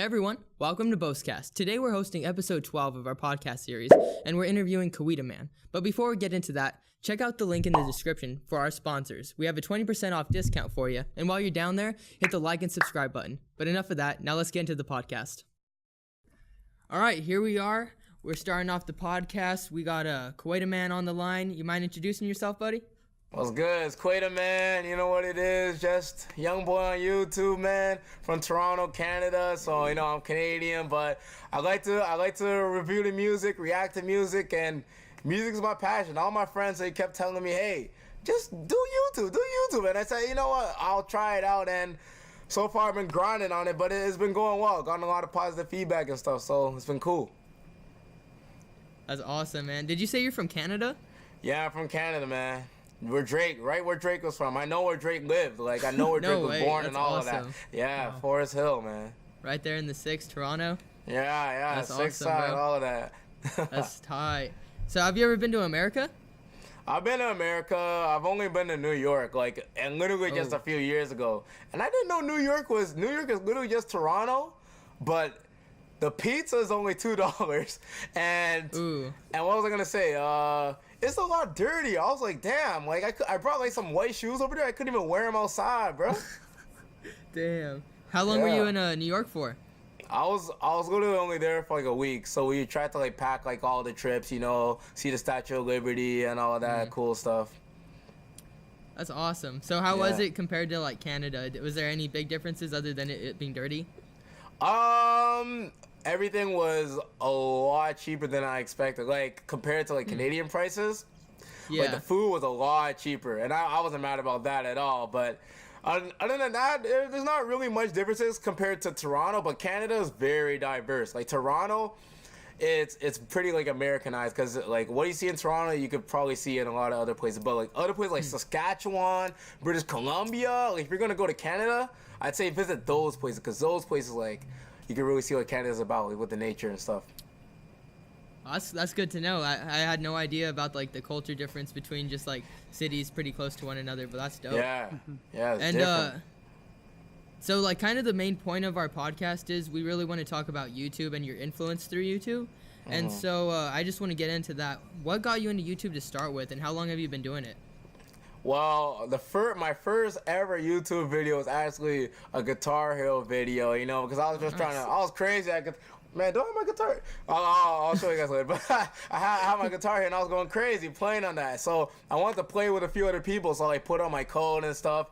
everyone, welcome to Boast-Cast. Today we're hosting episode 12 of our podcast series, and we're interviewing KWEDAMAN. But before we get into that, check out the link in the description for our sponsors. We have a 20% off discount for you, and while you're down there, hit the like and subscribe button. But enough of that, now let's get into the podcast. All right, here we are. We're starting off the podcast. We got KWEDAMAN on the line. You mind introducing yourself, buddy? What's good? It's KWEDAMAN. You know what it is? Just young boy on YouTube, man, from Toronto, Canada. So I'm Canadian, but I like to review the music, react to music, and music is my passion. All my friends, they kept telling me, hey, just do YouTube. And I said, you know what? I'll try it out. And so far I've been grinding on it, but it's been going well. Gotten a lot of positive feedback and stuff, so it's been cool. That's awesome, man. Did you say you're from Canada? Yeah, I'm from Canada, man. Where Drake was from. I know where Drake lived. Like, I know where Drake was born. That's and all awesome. Of that. Yeah, wow. Forest Hill, man. Right there in the 6, Toronto? Yeah, that's 6 awesome, side, bro. all of that. That's tight. So have you ever been to America? I've been to America. I've only been to New York, and literally just a few years ago. And I didn't know New York is literally just Toronto, but the pizza is only $2. And what was I gonna say? It's a lot dirty. I was like, damn. Like I brought like some white shoes over there. I couldn't even wear them outside, bro. Damn. How long were you in New York for? I was literally only there for like a week. So we tried to like pack like all the trips, see the Statue of Liberty and all of that cool stuff. That's awesome. So how was it compared to like Canada? Was there any big differences other than it being dirty? Everything was a lot cheaper than I expected. Like, compared to, like, Canadian prices, like, the food was a lot cheaper. And I wasn't mad about that at all. But other than that, there's not really much differences compared to Toronto. But Canada is very diverse. Like, Toronto, it's pretty, like, Americanized. Because, like, what you see in Toronto, you could probably see in a lot of other places. But, like, other places like Saskatchewan, British Columbia, like, if you're going to go to Canada, I'd say visit those places. Because those places, like, you can really see what Canada's about, like, with the nature and stuff. That's good to know. I had no idea about like the culture difference between just like cities pretty close to one another, but that's dope. Yeah, it's and different. So like kind of the main point of our podcast is we really want to talk about YouTube and your influence through YouTube. And so I just want to get into that. What got you into YouTube to start with, and how long have you been doing it? Well, my first ever YouTube video was actually a Guitar Hero video, because I was just I was crazy. Man, do I have my guitar? I'll show you guys later. But I had my guitar here, and I was going crazy playing on that. So I wanted to play with a few other people, so I put on my code and stuff.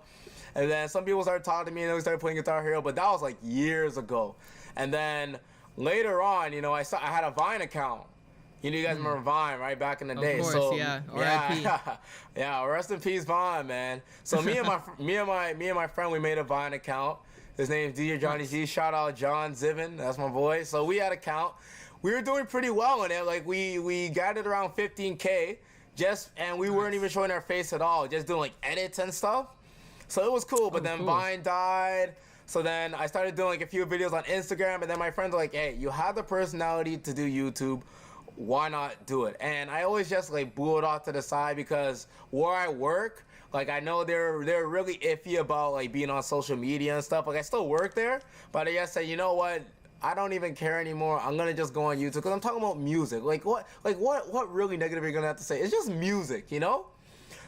And then some people started talking to me, and we started playing Guitar Hero. But that was like years ago. And then later on, I had a Vine account. You guys remember Vine, right? Back in the day. Of course, so, yeah. R.I.P. Yeah, rest in peace, Vine, man. So me and my friend, we made a Vine account. His name's DJ Johnny G. Shout out John Zivin. That's my boy. So we had an account. We were doing pretty well in it. Like we gathered around 15K, and we weren't even showing our face at all. Just doing like edits and stuff. So it was cool. But then Vine died. So then I started doing like a few videos on Instagram. And then my friends were like, hey, you have the personality to do YouTube. Why not do it? And I always just like blew it off to the side because where I work, like I know they're really iffy about like being on social media and stuff. Like I still work there, but I just say, you know what? I don't even care anymore. I'm gonna just go on YouTube because I'm talking about music. What really negative are you gonna have to say? It's just music,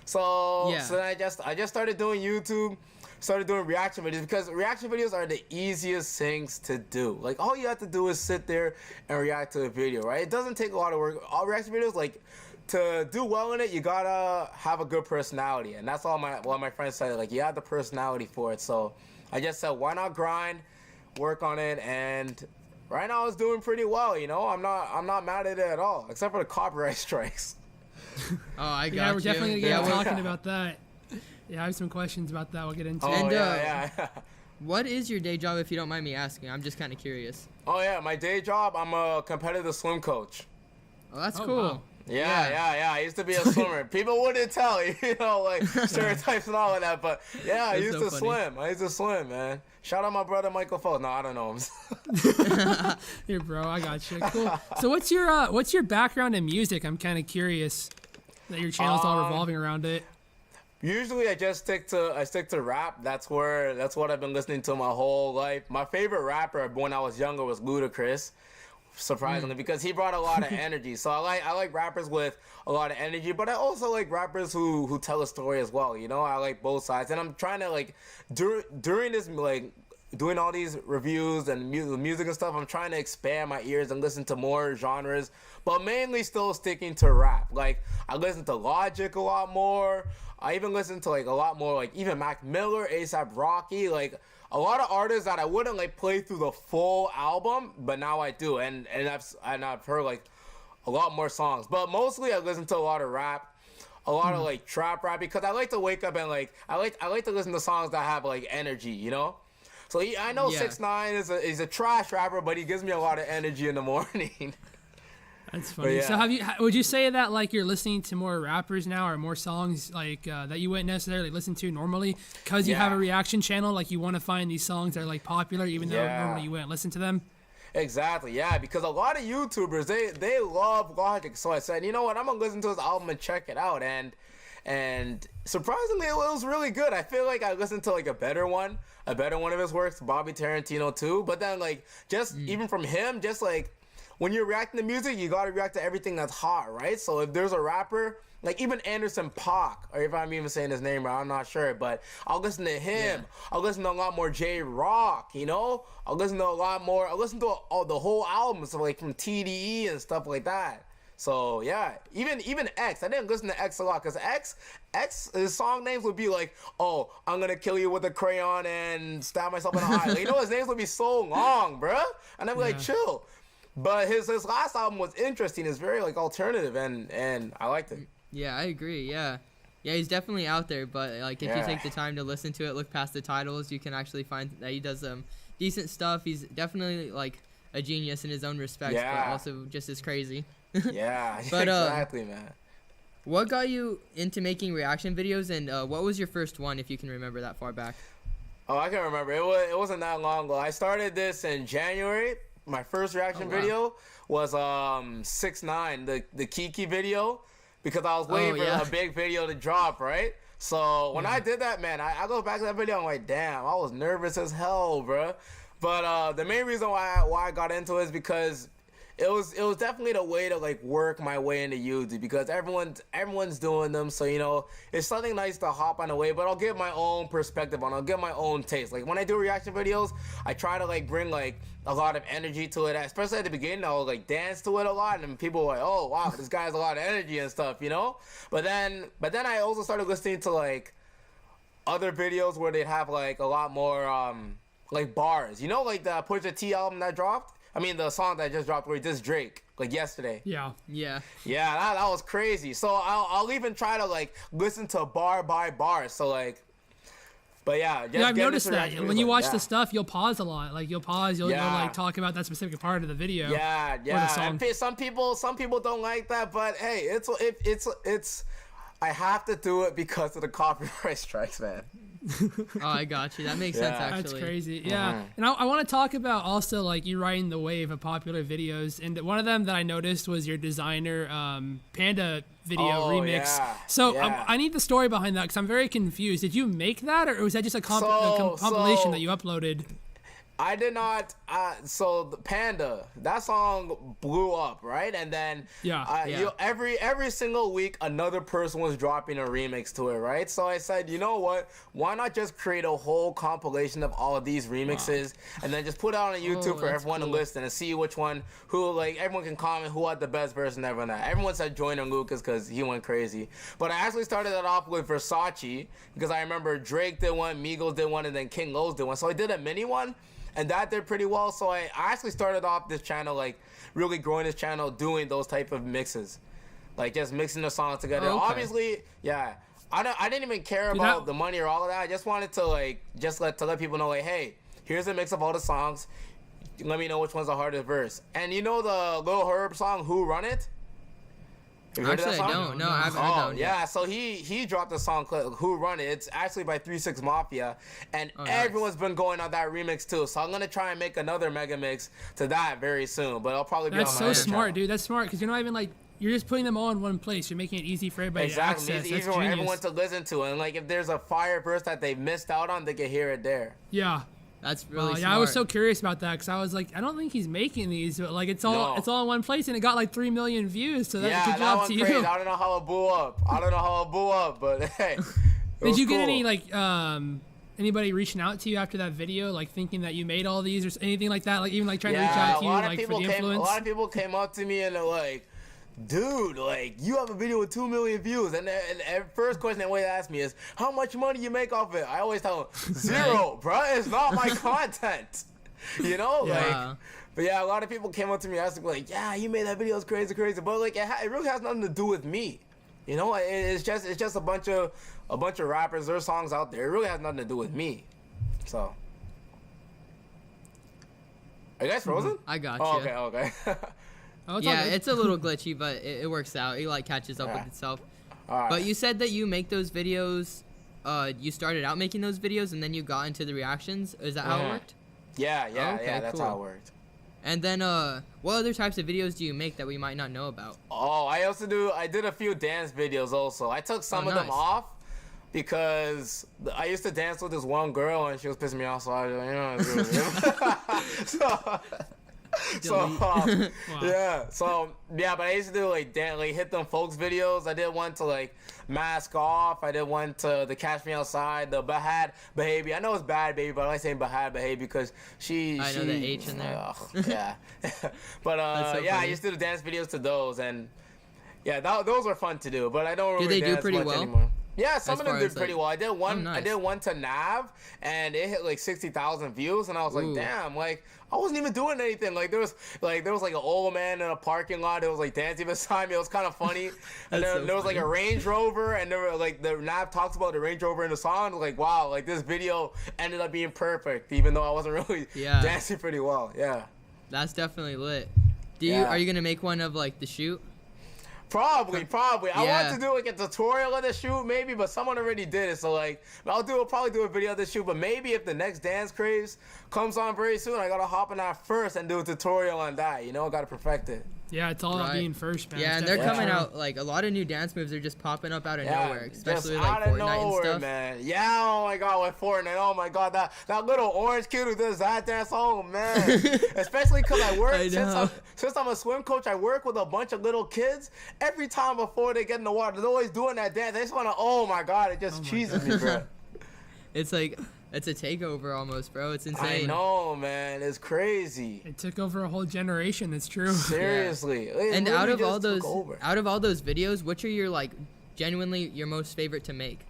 So then I just started doing YouTube. Started doing reaction videos because reaction videos are the easiest things to do. Like all you have to do is sit there and react to a video, right? It doesn't take a lot of work. All reaction videos, like to do well in it, you gotta have a good personality, and that's all my friends said. Like you have the personality for it. So I just said, why not grind, work on it, and right now it's doing pretty well. I'm not mad at it at all, except for the copyright strikes. I got you. Yeah, we're definitely gonna get talking about that. Yeah, I have some questions about that. We'll get into it. Yeah. What is your day job, if you don't mind me asking? I'm just kind of curious. Oh, yeah. My day job, I'm a competitive swim coach. Oh, that's cool. Wow. Yeah. I used to be a swimmer. People wouldn't tell, like stereotypes and all of that. But, yeah, I used to swim, man. Shout out my brother, Michael Phelps. No, I don't know him. Here, bro. I got you. Cool. So what's your background in music? I'm kind of curious that your channel's all revolving around it. Usually I just stick to rap. That's what I've been listening to my whole life. My favorite rapper when I was younger was Ludacris, surprisingly, because he brought a lot of energy. So I like rappers with a lot of energy, but I also like rappers who tell a story as well. You know, I like both sides, and I'm trying to like during this like doing all these reviews and music and stuff, I'm trying to expand my ears and listen to more genres, but mainly still sticking to rap. Like I listen to Logic a lot more. I even listen to like a lot more like even Mac Miller, A$AP Rocky, like a lot of artists that I wouldn't like play through the full album, but now I do, and I've heard like a lot more songs. But mostly I listen to a lot of rap, a lot of like trap rap, because I like to wake up and like I like to listen to songs that have like energy, you know. So I know 6ix9ine is a trash rapper, but he gives me a lot of energy in the morning. That's funny. Yeah. So would you say that like you're listening to more rappers now, or more songs like that you wouldn't necessarily listen to normally because you have a reaction channel? Like you want to find these songs that are like popular, even though normally you wouldn't listen to them? Exactly, yeah, because a lot of YouTubers, they love Logic. So I said, you know what, I'm going to listen to his album and check it out. And surprisingly, it was really good. I feel like I listened to like a better one of his works, Bobby Tarantino too. But then like just even from him, just like when you're reacting to music, you gotta react to everything that's hot, right? So if there's a rapper, like even Anderson .Paak, or if I'm even saying his name right, I'm not sure, but I'll listen to him. Yeah. I'll listen to a lot more J-Rock, you know? I'll listen to the whole album, so like from TDE and stuff like that. So yeah, even X, I didn't listen to X a lot, because X, his song names would be like, oh, I'm gonna kill you with a crayon and stab myself in the eye. Like, you know, his names would be so long, bruh. And I'd be like, chill. But his last album was interesting. It's very like alternative, and I liked it. Yeah, I agree. Yeah, he's definitely out there. But like, if you take the time to listen to it, look past the titles, you can actually find that he does decent stuff. He's definitely like a genius in his own respects, but also just as crazy. Yeah, but, exactly, man. What got you into making reaction videos, and what was your first one, if you can remember that far back? Oh, I can remember. It wasn't that long ago. I started this in January. My first reaction video was 6ix9ine, the Kiki video, because I was waiting for a big video to drop, right? So when I did that, man, I go back to that video, I'm like, damn, I was nervous as hell, bro. But the main reason why I got into it is because it was definitely the way to like work my way into YouTube, because everyone's doing them, so you know it's something nice to hop on the way. But I'll give my own perspective on it. I'll give my own taste. Like when I do reaction videos, I try to like bring like a lot of energy to it. Especially at the beginning, I'll like dance to it a lot, and people were like, oh wow, this guy has a lot of energy and stuff, you know. But then I also started listening to like other videos where they'd have like a lot more like bars, you know, like the Pusha T album that dropped. I mean, the song that just dropped where he dissed Drake, like yesterday. Yeah. That was crazy. So I'll even try to like listen to bar by bar. So like, but yeah. I've noticed that when you watch the stuff, you'll pause a lot. Like you'll pause, you'll like talk about that specific part of the video. Yeah. And some people don't like that, but hey, it's. I have to do it because of the copyright strikes, man. Oh, I got you. That makes sense, actually. That's crazy. Yeah. And I want to talk about also, like, you riding the wave of popular videos. And one of them that I noticed was your designer Panda video remix. So I need the story behind that, because I'm very confused. Did you make that, or was that just a compilation that you uploaded? I did not. So the Panda, that song blew up, right? And then every single week another person was dropping a remix to it, right? So I said, you know what? Why not just create a whole compilation of all of these remixes and then just put it out on YouTube for everyone to listen and see which one, who, like, everyone can comment who had the best version ever. And that everyone said Joyner Lucas because he went crazy. But I actually started that off with Versace, because I remember Drake did one, Migos did one, and then King Lowe's did one. So I did a mini one. And that did pretty well, so I actually started off this channel, like, really growing this channel, doing those type of mixes. Like, just mixing the songs together. Oh, okay. Obviously, I didn't even care about the money or all of that. I just wanted to, like, let people know, like, hey, here's a mix of all the songs. Let me know which one's the hardest verse. And you know the Lil Herb song, Who Run It? Actually, I don't. No, I haven't heard that one yet. So he dropped a song called Who Run It. It's actually by 3 6 Mafia, and everyone's been going on that remix too. So I'm gonna try and make another mega mix to that very soon. But I'll probably be That's on my so other smart, channel. dude. That's smart, because you're not even like you're just putting them all in one place. You're making it easy for everybody to access. That's easy for everyone to listen to. And like if there's a fire burst that they missed out on, they can hear it there. Yeah. That's really smart. Yeah, I was so curious about that because I was like, I don't think he's making these, but like it's all in one place, and it got like 3 million views. So that's a good job to you. Crazy. I don't know how it blew up. But hey, did you get any like anybody reaching out to you after that video, like thinking that you made all these or anything like that, like even like trying to reach out to you like for the influence? A lot of people came up to me and they're like, dude, like, you have a video with 2 million views. And the first question they always ask me is, how much money you make off it? I always tell them, 0, bro. It's not my content. You know? Yeah. Like, but yeah, a lot of people came up to me asking, like, yeah, you made that video. It's crazy. But, like, it really has nothing to do with me. You know? It's just a bunch of rappers. There's songs out there. It really has nothing to do with me. So. Are you guys frozen? I got you. Oh, okay. Yeah, it's a little glitchy, but it works out. It like catches up with itself. Right. But you said that you make those videos. You started out making those videos, and then you got into the reactions. Is that how it worked? Yeah. That's how it worked. And then, what other types of videos do you make that we might not know about? Oh, I did a few dance videos also. I took some of them off because I used to dance with this one girl, and she was pissing me off. So I was like, but I used to do like hit them folks videos. I did one to like Mask Off. I did one to the Catch Me Outside, the Bahad Baby. I know it's Bad Baby, but I like saying Bahad Baby because I know the H in there. Yeah. But I used to do dance videos to those, and yeah, those were fun to do. But I don't really dance much anymore. Yeah, some of them did pretty well. I did one. I did one to Nav, and it hit like 60,000 views, and I was like, damn, like I wasn't even doing anything. Like there was like an old man in a parking lot. It was like dancing beside me. It was kind of funny. And then there was like a Range Rover, and there were like the Nav talks about the Range Rover in the song. I was like, wow, like this video ended up being perfect, even though I wasn't really dancing pretty well. Yeah, that's definitely lit. Are you gonna make one of like the shoot? Probably. I want to do like a tutorial of the shoot maybe, but someone already did it. So like, I'll probably do a video of the shoot, but maybe if the next dance craze comes on very soon, I gotta hop on that first and do a tutorial on that. You know, gotta perfect it. Yeah, it's all about being first, man. Yeah, and they're coming out, like, a lot of new dance moves are just popping up out of nowhere, especially like Fortnite and stuff. Man. Yeah, oh my God, with Fortnite, oh my God, that little orange kid who does that dance, oh man. Especially because I work, since I'm a swim coach, I work with a bunch of little kids. Every time before they get in the water, they're always doing that dance. They just want to, oh my God, it just cheeses me, bro. It's like... It's a takeover almost, bro. It's insane. I know, man. It's crazy. It took over a whole generation. That's true. Seriously. Yeah. And out of all those videos, which are your like genuinely your most favorite to make?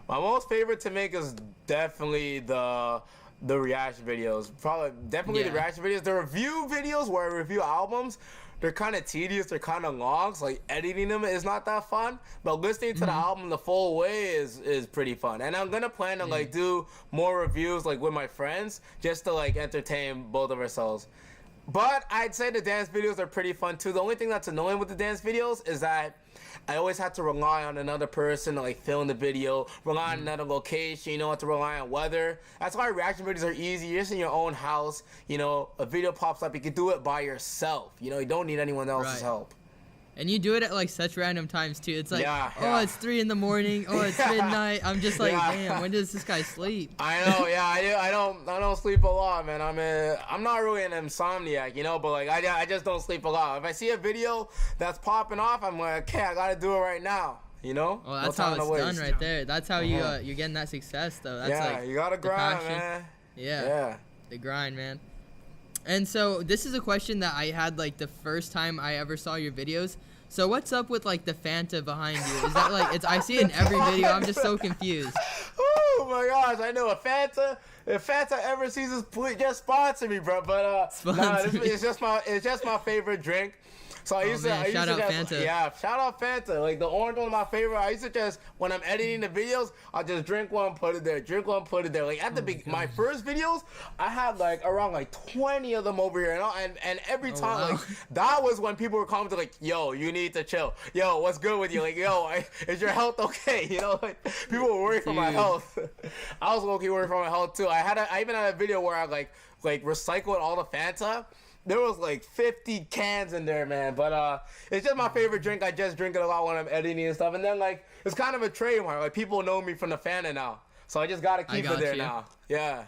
My most favorite to make is definitely the reaction videos. Definitely the reaction videos. The review videos where I review albums, they're kind of tedious. They're kind of long. So like editing them is not that fun. But listening to the album the full way is pretty fun. And I'm gonna plan to like do more reviews like with my friends just to like entertain both of ourselves. But I'd say the dance videos are pretty fun too. The only thing that's annoying with the dance videos is that I always have to rely on another person to like film the video, rely on another location, you know, have to rely on weather. That's why reaction videos are easy. You're just in your own house, you know, a video pops up, you can do it by yourself. You know, you don't need anyone else's help. And you do it at like such random times too. It's like, it's 3 a.m. Oh, it's midnight. I'm just like, damn, when does this guy sleep? I know, I don't sleep a lot, man. I'm not really an insomniac, you know, but like I just don't sleep a lot. If I see a video that's popping off, I'm like, okay, I gotta do it right now. You know? Well, that's how it's done right there. That's how you're getting that success though. That's like you gotta grind, man. Yeah. The grind, man. And so this is a question that I had like the first time I ever saw your videos. So what's up with like the Fanta behind you? Is that like I see it in every video. I'm just so confused. Oh my gosh, I know if Fanta ever sees this, please just sponsor me, bro. But it's just my favorite drink. So I used to shout out Fanta. Yeah, shout out Fanta. Like the orange one's my favorite. I used to just when I'm editing the videos, I'll just drink one, put it there. Drink one, put it there. Like at the my first videos, I had like around like 20 of them over here, and every time like that was when people were commenting like, "Yo, you need to chill. Yo, what's good with you? Like, yo, is your health okay?" You know, like people were worried for my health. I was low-key worried for my health too. I even had a video where I like recycled all the Fanta. there was like 50 cans in there, man. But it's just my favorite drink. I just drink it a lot when I'm editing and stuff. And then like it's kind of a trademark. Like people know me from the Fanta now, so I just gotta keep it there now. Yeah.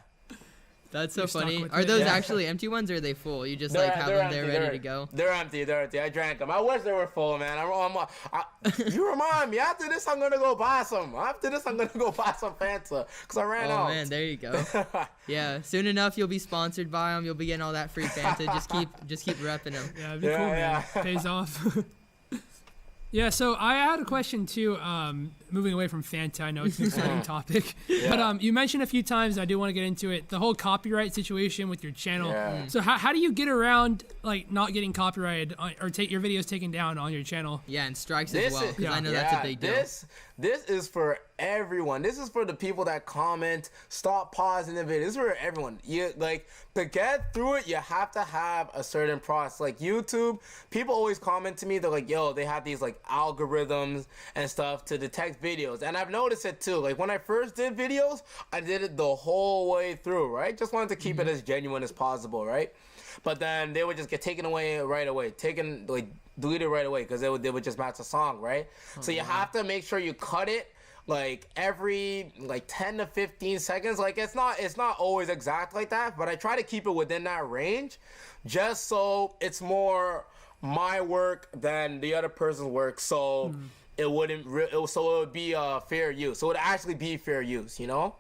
That's so funny. Are those actually empty ones or are they full? You just like have them there ready to go? They're empty. I drank them. I wish they were full, man. You remind me. After this, I'm going to go buy some. Fanta because I ran out. Oh, man. There you go. Yeah. Soon enough, you'll be sponsored by them. You'll be getting all that free Fanta. Just keep repping them. Yeah, it'd be cool, man. Pays off. Yeah, so I had a question too. Moving away from Fanta, I know it's an exciting topic, but you mentioned a few times. I do want to get into it. The whole copyright situation with your channel. Yeah. So how do you get around like not getting copyrighted or take your videos taken down on your channel? Yeah, and strikes as well, because I know that's a big deal. This is for everyone. This is for the people that comment, stop pausing the video. This is for everyone. You like to get through it. You have to have a certain process. Like YouTube, people always comment to me. They're like, "Yo, they have these like algorithms and stuff to detect videos," and I've noticed it too. Like when I first did videos, I did it the whole way through, right? Just wanted to keep it as genuine as possible, right? But then they would just get taken away right away, deleted right away because they would just match the song, right? So you have to make sure you cut it like every 10 to 15 seconds. Like it's not always exact like that, but I try to keep it within that range just so it's more my work than the other person's work, so it would be fair use. So it would actually be fair use, you know?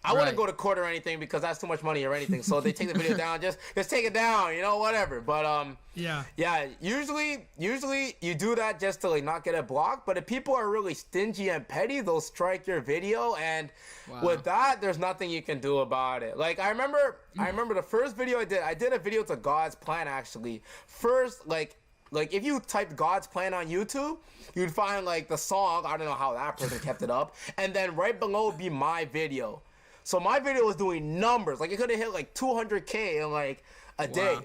I wouldn't go to court or anything because that's too much money or anything. So they take the video down, just take it down, you know, whatever. But yeah. Usually you do that just to like not get it blocked. But if people are really stingy and petty, they'll strike your video, and with that, there's nothing you can do about it. Like I remember the first video I did a video to God's Plan actually. First like if you typed God's Plan on YouTube, you'd find like the song. I don't know how that person kept it up, and then right below would be my video. So my video was doing numbers. Like it could have hit like 200K in like a day.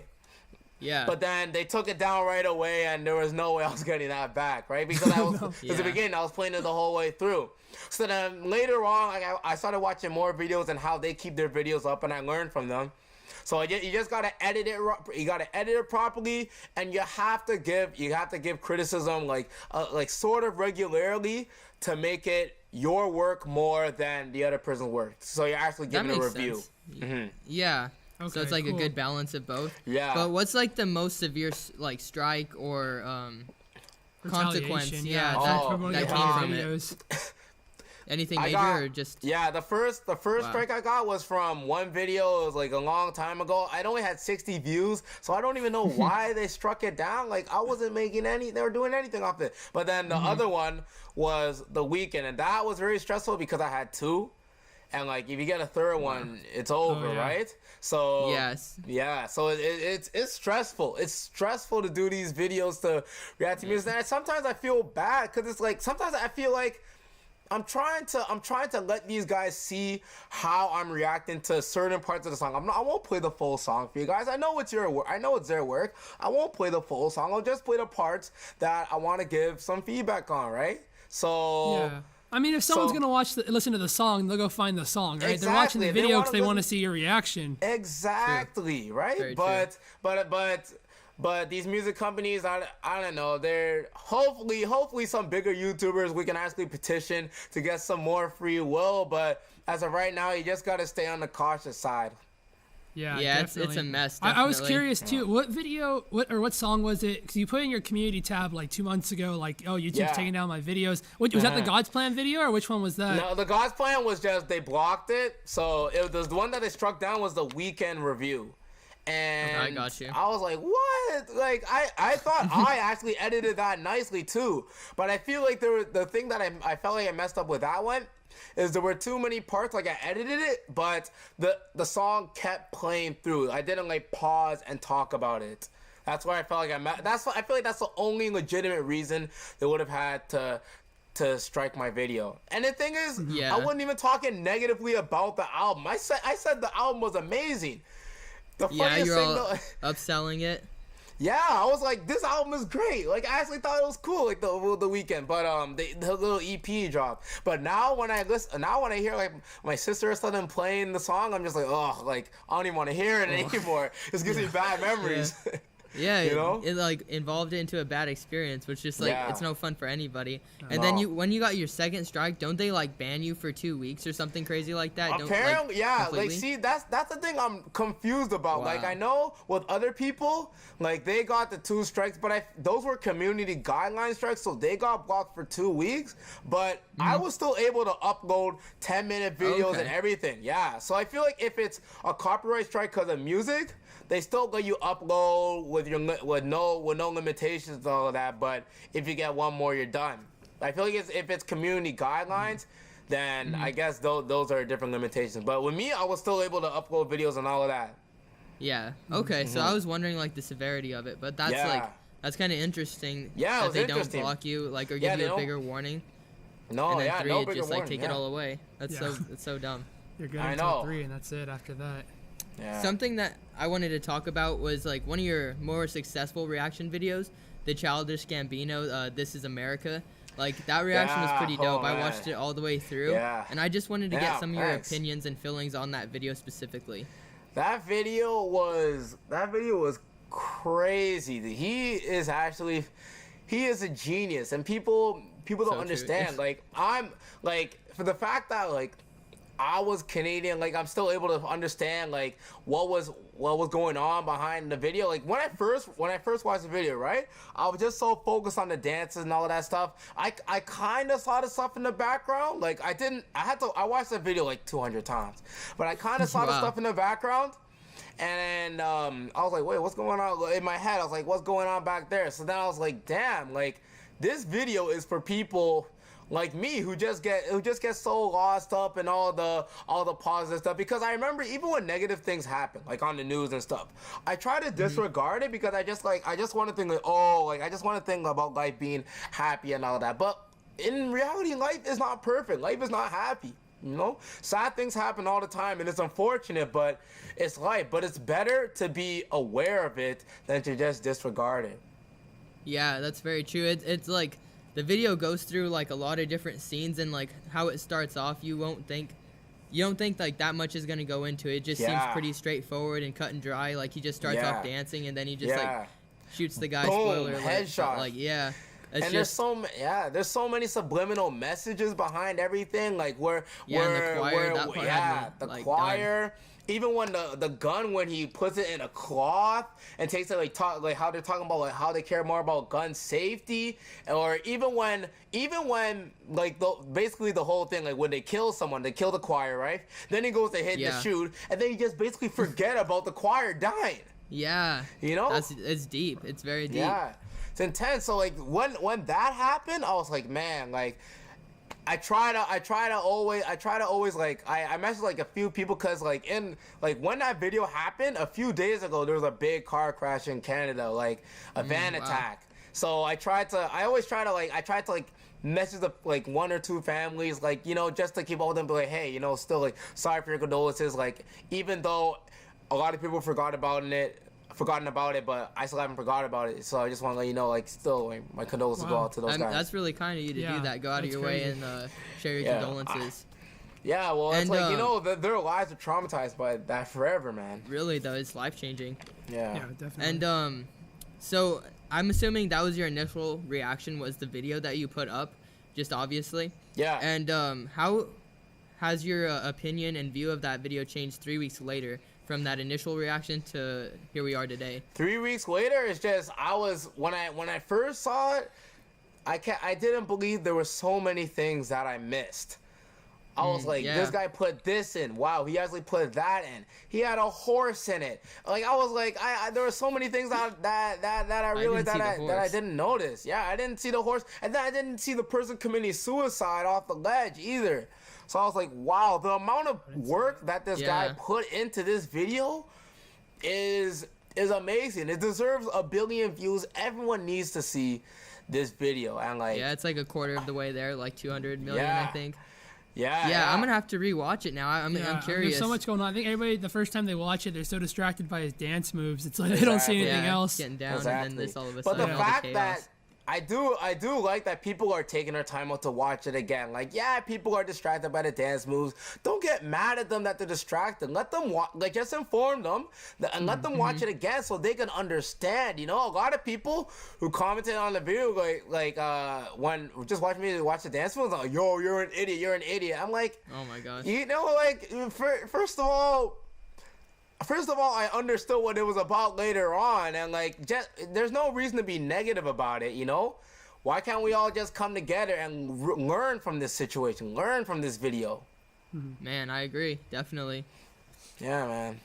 Yeah. But then they took it down right away, and there was no way I was getting that back, right? Because at the beginning, I was playing it the whole way through. So then later on, I started watching more videos and how they keep their videos up, and I learned from them. So you just gotta edit it. You gotta edit it properly, and you have to give criticism like sort of regularly to make it your work more than the other person's work. So you're actually giving a review. Yeah. Okay, so it's like a good balance of both. Yeah. But what's like the most severe like strike or consequence? Yeah. That came from it. Anything major or just? Yeah, the first strike I got was from one video. It was like a long time ago. I only had 60 views, so I don't even know why they struck it down. Like I wasn't making they were doing anything off it. But then the other one was The Weeknd, and that was very stressful because I had two. And like if you get a third one, it's over, right? So so it's stressful. It's stressful to do these videos to react to music. And sometimes I feel bad because it's like sometimes I feel like I'm trying to let these guys see how I'm reacting to certain parts of the song. I won't play the full song for you guys. I know it's your work. I know it's their work. I won't play the full song. I'll just play the parts that I want to give some feedback on, right? So I mean, if someone's gonna listen to the song, they'll go find the song, right? Exactly. They're watching the video because they want to see your reaction. Exactly, right? Very but these music companies, I don't know. They're hopefully some bigger YouTubers we can actually petition to get some more free will. But as of right now, you just gotta stay on the cautious side. Yeah, it's a mess. I was curious too. What video, what song was it? Because you put in your community tab like 2 months ago, like, oh, YouTube's taking down my videos. Was that the God's Plan video, or which one was that? No, the God's Plan was just they blocked it. So it was the one that they struck down was the Weeknd review. And I got you. I was like, what? Like, I thought I actually edited that nicely too. But I feel like the thing that I felt like I messed up with that one is there were too many parts. Like I edited it, but the song kept playing through. I didn't like pause and talk about it. That's why I felt like I feel like that's the only legitimate reason they would have had to strike my video. And the thing is, I wasn't even talking negatively about the album. I said the album was amazing. You're all upselling it. Yeah, I was like, this album is great. Like, I actually thought it was cool, like the weekend. But the little EP dropped. But now when I hear like my sister or something playing the song, I'm just like, oh, like I don't even want to hear it anymore. It gives me bad memories. Yeah, you know? it like involved it into a bad experience, which just like it's no fun for anybody. And No. then when you got your second strike, don't they like ban you for 2 weeks or something crazy like that? Apparently, yeah. Completely? Like, see, that's the thing I'm confused about. Wow. Like, I know with other people, like they got the 2 strikes, but those were community guideline strikes, so they got blocked for 2 weeks. But I was still able to upload 10-minute videos and everything. Yeah. So I feel like if it's a copyright strike because of music, they still let you upload with no limitations and all of that. But if you get one more, you're done. I feel like if it's community guidelines, then I guess those are different limitations. But with me, I was still able to upload videos and all of that. Yeah. Okay. So I was wondering like the severity of it, but that's that's kind of interesting. Yeah, that they interesting. don't block you like or give you a bigger warning. No, and then yeah, 3, no it bigger just like warning, take it all away. That's so dumb. You're good I until know. 3, and that's it after that. Yeah. Something that I wanted to talk about was like one of your more successful reaction videos, the Childish Gambino, This Is America. Like that reaction was pretty dope. I watched it all the way through. Yeah. And I just wanted to get some of your Thanks. opinions and feelings on that video specifically. That video was crazy. He is a genius, and people don't understand. Like I'm like, for the fact that like I was Canadian, like I'm still able to understand like what was going on behind the video. Like when I first watched the video, right? I was just so focused on the dances and all of that stuff. I kind of saw the stuff in the background. Like I watched the video like 200 times, but I kind of saw the stuff in the background. And I was like, wait, what's going on? In my head, I was like, what's going on back there? So then I was like, damn, like this video is for people like me who just get so lost up in all the positive stuff. Because I remember even when negative things happen, like on the news and stuff, I try to disregard it because I just want to think like, I just want to think about life being happy and all that. But in reality, life is not perfect. Life is not happy. You know, sad things happen all the time, and it's unfortunate, but it's life. But it's better to be aware of it than to just disregard it. Yeah, that's very true. It's like the video goes through like a lot of different scenes, and like how it starts off, you don't think like that much is gonna go into it. It just seems pretty straightforward and cut and dry. Like he just starts off dancing, and then he just like shoots the guy. Boom, Spoiler alert. headshot. Like And there's so many subliminal messages behind everything, like the choir. Even when the gun, when he puts it in a cloth and takes it how they're talking about like how they care more about gun safety, or even when like basically the whole thing, like when they kill someone, they kill the choir, right? Then he goes to hit the shoot, and then you just basically forget about the choir dying. Yeah, you know, it's deep. It's very deep. Yeah. It's intense. So like when that happened, I was like, man, like I try to always like I messaged like a few people, because like when that video happened a few days ago, there was a big car crash in Canada, like a van attack. So I tried to message the like 1 or 2 families, like, you know, just to keep all of them, be like, hey, you know, still like sorry for your condolences, like even though a lot of people forgotten about it, but I still haven't forgot about it. So I just want to let you know, like, still, like, my condolences go out to those guys. That's really kind of you to do that. Go out of your way and share your condolences. Well, it's like, you know, their lives are traumatized by that forever, man. Really, though, it's life-changing. Yeah, definitely. And, so, I'm assuming that was your initial reaction, was the video that you put up, just obviously. Yeah. And, how has your opinion and view of that video changed 3 weeks later? From that initial reaction to here we are today. 3 weeks later, it's just when I first saw it, I didn't believe there were so many things that I missed. I was like, this guy put this in. Wow, he actually put that in. He had a horse in it. Like I was like, there were so many things that I realized that I didn't notice. Yeah, I didn't see the horse, and then I didn't see the person committing suicide off the ledge either. So I was like, wow, the amount of work that this guy put into this video is amazing. It deserves 1 billion views. Everyone needs to see this video. And like, it's like a quarter of the way there, like 200 million, I think. Yeah, I'm gonna have to rewatch it now. I'm curious. There's so much going on. I think everybody, the first time they watch it, they're so distracted by his dance moves. It's like they don't see anything else. Getting down, and then this all of a But sudden. the fact that I do like that people are taking their time out to watch it again. Like, yeah, people are distracted by the dance moves. Don't get mad at them that they're distracted. Let them just inform them and let them watch it again so they can understand. You know, a lot of people who commented on the video when just watch me watch the dance moves, like, yo, you're an idiot. I'm like, oh my gosh. You know, like first of all, I understood what it was about later on, and like, there's no reason to be negative about it, you know? Why can't we all just come together and learn from this situation, learn from this video? Man, I agree, definitely. Yeah, man.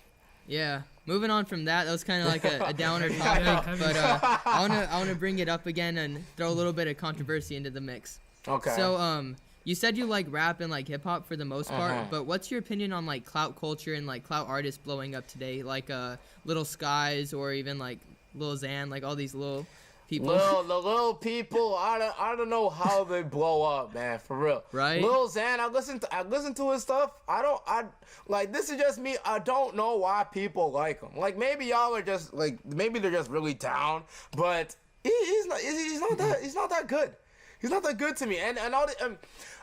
Yeah. Moving on from that was kind of like a downer topic, but I wanna bring it up again and throw a little bit of controversy into the mix. Okay. So you said you like rap and like hip hop for the most part, but what's your opinion on like clout culture and like clout artists blowing up today, like Little Skies or even like Lil Xan, like all these little people? The little people, I don't know how they blow up, man, for real. Right? Lil Xan, I listen to his stuff. This is just me. I don't know why people like him. Like, maybe y'all are just like, maybe they're just really down, but he's not that good. He's not that good to me. And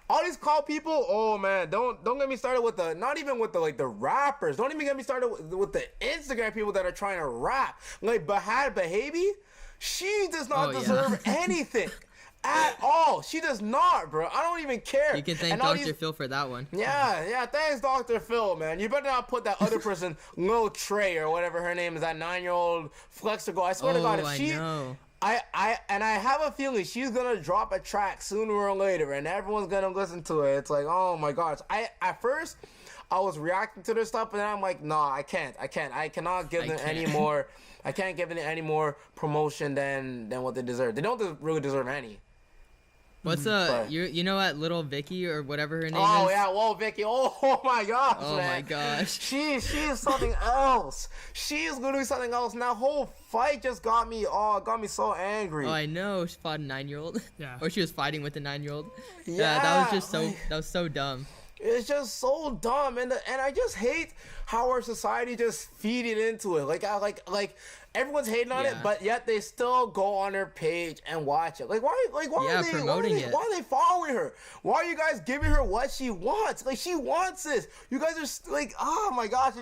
all these clout people, oh man, don't get me started with not even with the rappers. Don't even get me started with the Instagram people that are trying to rap. Like Bahad Bahabi, she does not deserve anything at all. She does not, bro. I don't even care. You can thank Dr. Phil for that one. Yeah, thanks Dr. Phil, man. You better not put that other person, Lil Trey or whatever her name is, that 9-year-old flexer girl. I swear to God, if she... know. I have a feeling she's gonna drop a track sooner or later, and everyone's gonna listen to it. It's like, oh my gosh. At first, I was reacting to their stuff, and then I'm like, no, I can't. I cannot give them any more. I can't give them any more promotion than what they deserve. They don't really deserve any. What's you know what, Little Vicky or whatever her name is? Oh yeah, whoa Vicky. Oh my gosh. Oh man. my gosh. She is something else. She is literally something else. And that whole fight just got me so angry. Oh, I know. She fought a 9-year-old. Yeah. Or she was fighting with a 9-year-old. Yeah, that was so dumb. It's just so dumb, and I just hate how our society just feed it into it. Like everyone's hating on it, but yet they still go on her page and watch it. Like why are they promoting it? Why are they following her? Why are you guys giving her what she wants? Like, she wants this. You guys are like, oh my gosh,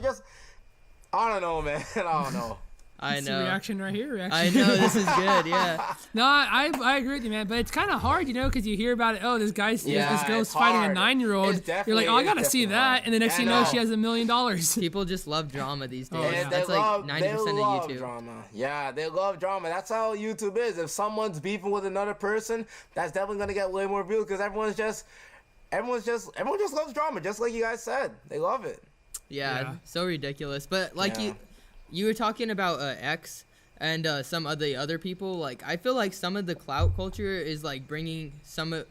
I don't know, man. I don't know. I know. Reaction right here. I know, this is good. Yeah. No, I agree with you, man. But it's kind of hard, because you hear about it. Oh, this girl's fighting a 9-year-old. You're like, oh, I gotta see that, hard. And the next thing you know, she has $1 million. People just love drama these days. Yeah, that's like 90% of YouTube. Drama. Yeah, they love drama. That's how YouTube is. If someone's beefing with another person, that's definitely gonna get way more views because everyone just loves drama, just like you guys said. They love it. Yeah. So ridiculous. But like you were talking about X and some of the other people. Like, I feel like some of the clout culture is like bringing some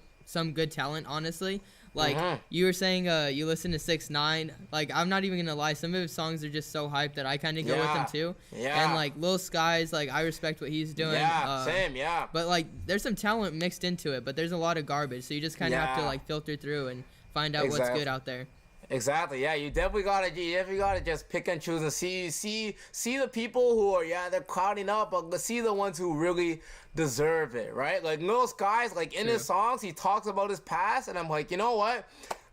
good talent. Honestly, like you were saying, you listen to 6ix9ine. Like, I'm not even gonna lie, some of his songs are just so hyped that I kind of go with them too. Yeah. And like Lil Skies, like I respect what he's doing. Yeah, same. Yeah. But like, there's some talent mixed into it, but there's a lot of garbage. So you just kind of have to like filter through and find out what's good out there. Exactly. Yeah, you definitely gotta just pick and choose and see the people who are they're crowding up, but see the ones who really deserve it, right? Like Lil Skies, like in his songs, he talks about his past, and I'm like, you know what?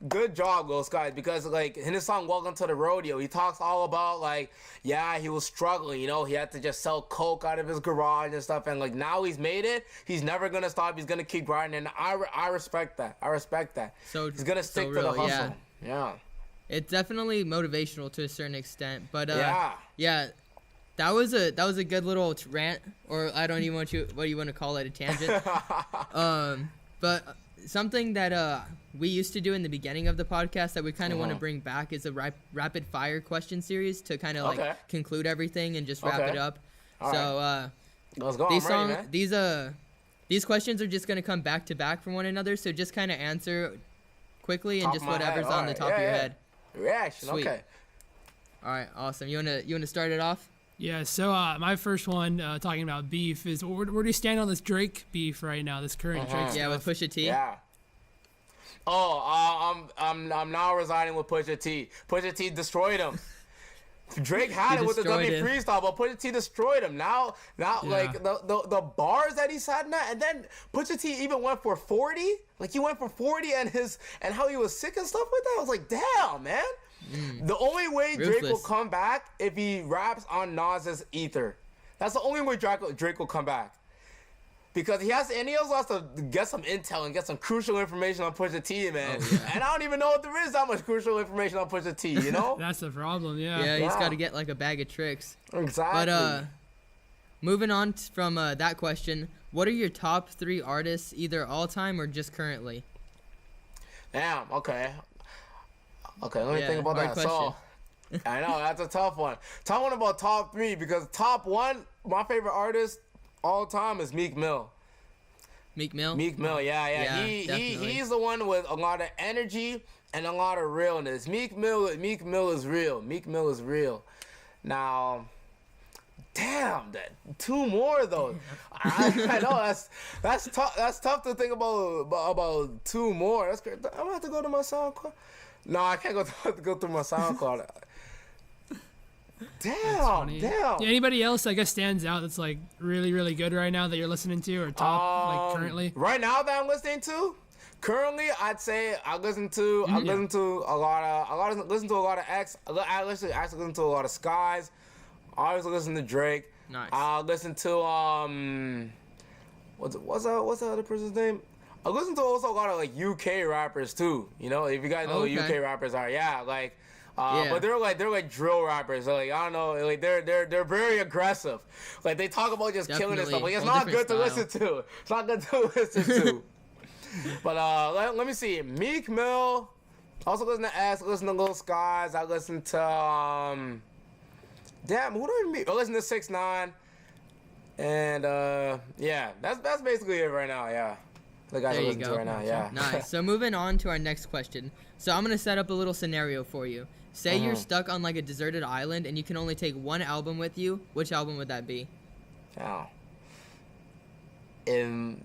Good job, Lil Skies, because like in his song "Welcome to the Rodeo," he talks all about like, he was struggling, he had to just sell coke out of his garage and stuff, and like now he's made it. He's never gonna stop. He's gonna keep grinding, and I respect that. So he's gonna stick to the hustle. Yeah. It's definitely motivational to a certain extent, but that was a good little rant, or I don't even what you want to call it, a tangent. But something that we used to do in the beginning of the podcast that we kind of want to bring back is a rapid fire question series to kind of like conclude everything and just wrap it up. All right. Let's go. These questions are just gonna come back to back from one another, so just kind of answer quickly and just whatever's on the top of your head. Reaction. Sweet. Okay. All right. Awesome. You wanna start it off? Yeah. So my first one, talking about beef, is where do you stand on this Drake beef right now? This current Drake stuff? Yeah, with Pusha T. Yeah. I'm now residing with Pusha T. Pusha T destroyed him. Drake had it with the W freestyle, but Pusha T destroyed him. Now, like the bars that he had in that, and then Pusha T even went for 40. Like he went for 40, and how he was sick and stuff with that. I was like, damn, man. The only way Drake will come back if he raps on Nas's Ether. That's the only way Drake will come back. Because he also has to get some intel and get some crucial information on Pusha T, man. Oh, yeah. And I don't even know if there is that much crucial information on Pusha T, you know? That's the problem, yeah. Yeah, he's got to get like a bag of tricks. Exactly. But moving on from that question, what are your top 3 artists, either all time or just currently? Damn, okay. Okay, let me think about that. Question. So, I know, that's a tough one. Tough one about top 3, because top 1, my favorite artist all time is Meek Mill. Meek Mill? Meek Mill, yeah. He's the one with a lot of energy and a lot of realness. Meek Mill is real. Meek Mill is real. Now, damn, that 2 more though. I know that's tough. That's tough to think about 2 more. That's great. I'm gonna have to go to my SoundCloud. No, I can't go through my SoundCloud. Damn. Yeah, anybody else I guess stands out that's like really, really good right now that you're listening to, or top like currently? Right now that I'm listening to? Currently, I'd say I listen to a lot of X. I actually listen to a lot of Skies. I always listen to Drake. Nice. I listen to what's the other person's name? I listen to also a lot of like UK rappers too. You know, if you guys know who UK rappers are, like. But they're like drill rappers. Like I don't know, like they're very aggressive. Like they talk about just killing and stuff. Like it's not good to listen to. It's not good to listen to. But let me see. Meek Mill. I also listen to S. Listen to Lil Skies. I listen to damn, who do I meet? I listen to 6ix9ine. And that's basically it right now. Yeah. The guys I listen to right now. Yeah. Nice. So moving on to our next question. So I'm gonna set up a little scenario for you. Say you're stuck on like a deserted island and you can only take 1 album with you. Which album would that be? Oh. I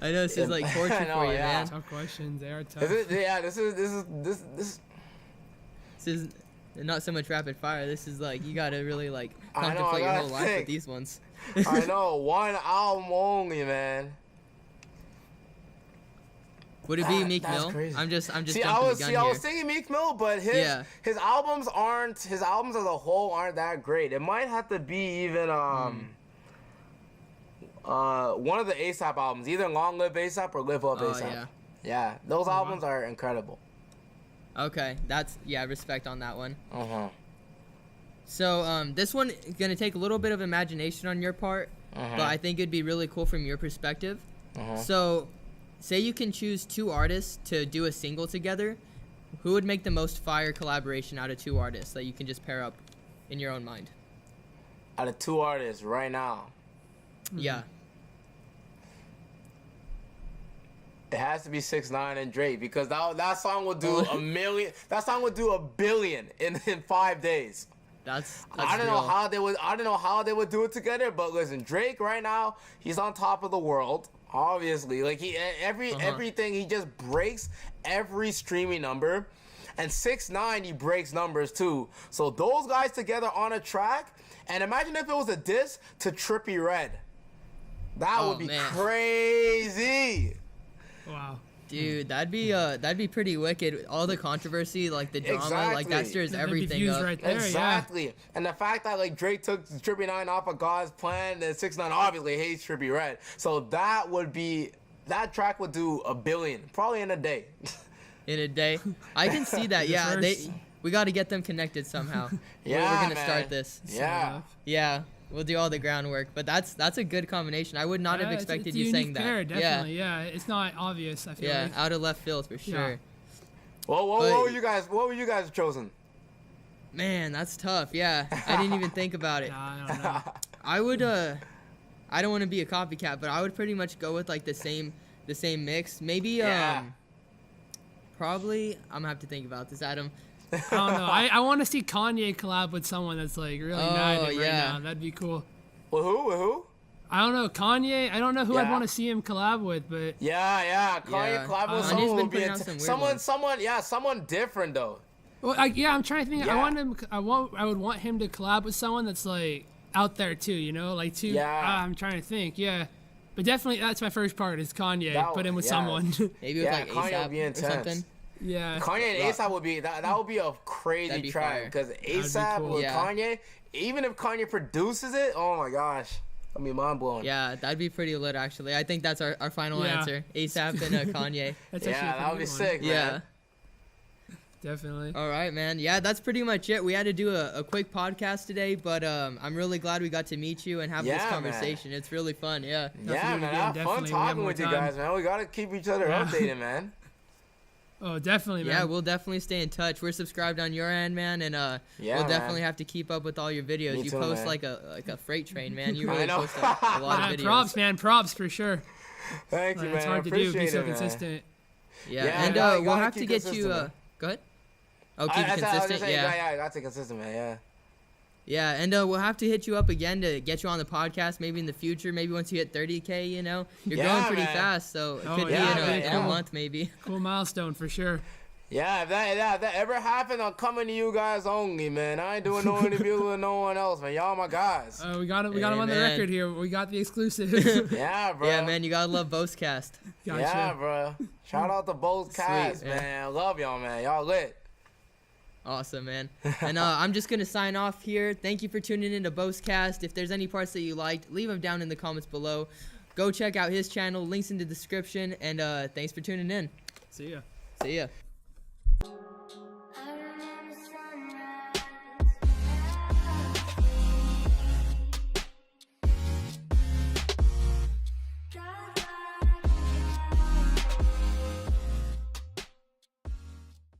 know this is like torture for you, man. Tough questions. They are tough. This is not so much rapid fire. This is like you gotta really like contemplate your whole life with these ones. I know, 1 album only, man. Would it be Meek Mill? Crazy. I'm just see, jumping the gun here. I was thinking Meek Mill, but his albums as a whole aren't that great. It might have to be even one of the ASAP albums, either Long Live ASAP or Live Up ASAP. Yeah, those albums are incredible. Okay, respect on that one. So this one is gonna take a little bit of imagination on your part, but I think it'd be really cool from your perspective. So, say you can choose 2 artists to do a single together. Who would make the most fire collaboration out of 2 artists that you can just pair up in your own mind? Out of 2 artists right now. Yeah. It has to be 6ix9ine and Drake because that song would do a million. That song would do $1 billion in 5 days. That's I don't know how they would do it together, but listen, Drake right now, he's on top of the world. Obviously, like everything, he just breaks every streaming number, and 6ix9ine, he breaks numbers too. So those guys together on a track, and imagine if it was a diss to Trippie Redd. That would be crazy. Wow. Dude, that'd be pretty wicked. All the controversy, like the drama, like that stirs everything up. Right there, exactly. And the fact that like Drake took Trippie 9 off of God's plan, and 6ix9ine obviously hates Trippie Redd. So that track would do $1 billion, probably in a day. In a day, I can see that. Yeah, we got to get them connected somehow. We're gonna start this. Yeah. We'll do all the groundwork, but that's a good combination. I would not have expected you saying that. Pair, definitely. Yeah, it's not obvious. I feel like. Out of left field for sure. Yeah. Well, what were you guys chosen? Man, that's tough. Yeah, I didn't even think about it. Nah, I don't know. I would. I don't want to be a copycat, but I would pretty much go with like the same mix. Maybe. Probably. I'm gonna have to think about this, Adam. I don't know. I want to see Kanye collab with someone that's like really united right now. That'd be cool. With who? I don't know, Kanye. I don't know who I'd Yeah. want to see him collab with, but Yeah, Kanye collab with someone would be someone different though. well, I'm trying to think. Yeah. I would want him to collab with someone that's like out there too, you know, like too. Yeah. I'm trying to think. Yeah, but definitely that's my first part is Kanye. Put him with someone. Maybe with like Kanye would be ASAP or intense. something. Yeah. Kanye and ASAP would be that would be a crazy That'd be track fire. because be ASAP cool. with Yeah. Kanye, even if Kanye produces it, oh my gosh, I mean mind blowing. Yeah, that'd be pretty lit actually. I think that's our final Yeah. answer. ASAP and Kanye. That's Yeah, actually a that would pretty be good one. sick, Yeah. man. Definitely. All right, man. Yeah, that's pretty much it. We had to do a quick podcast today, but I'm really glad we got to meet you and have this Yeah, man. conversation. It's really fun. Yeah. Yeah, Definitely man, again, I have fun definitely. We have talking more with you time. guys, man. We gotta keep each other Yeah. updated, man. Oh, definitely, man. Yeah, we'll definitely stay in touch. We're subscribed on your end, man, and Yeah, we'll man. definitely have to keep up with all your videos. Me You too, post man. like a freight train, man. You I really know. post a lot of videos. Props, man. Props for sure. Thank you, Like, man. it's hard to do. Appreciate Be so it, man. consistent. Yeah, Yeah, and you gotta we'll have keep to get you. consistent, man. Go ahead. Oh, keep I it was just consistent. saying, Yeah. yeah, I gotta stay consistent, man. Yeah. Yeah, and we'll have to hit you up again to get you on the podcast maybe in the future. Maybe once you hit 30K, you know. You're Yeah, growing pretty man. fast, so it Oh, could yeah, be man, in yeah. a month maybe. Cool milestone for sure. Yeah, if that ever happened, I'm coming to you guys only, man. I ain't doing no interview with no one else, man. Y'all my guys. We got him. We got him on the man. record here. We got the exclusive. Yeah, bro. Yeah, man, you gotta love Boast-Cast. Gotcha. Yeah, bro. Shout out to Boast-Cast, Sweet, man. Love y'all, man. Y'all lit. Awesome, man. And I'm just going to sign off here. Thank you for tuning in to Boast-Cast. If there's any parts that you liked, leave them down in the comments below. Go check out his channel. Links in the description. And thanks for tuning in. See ya. See ya.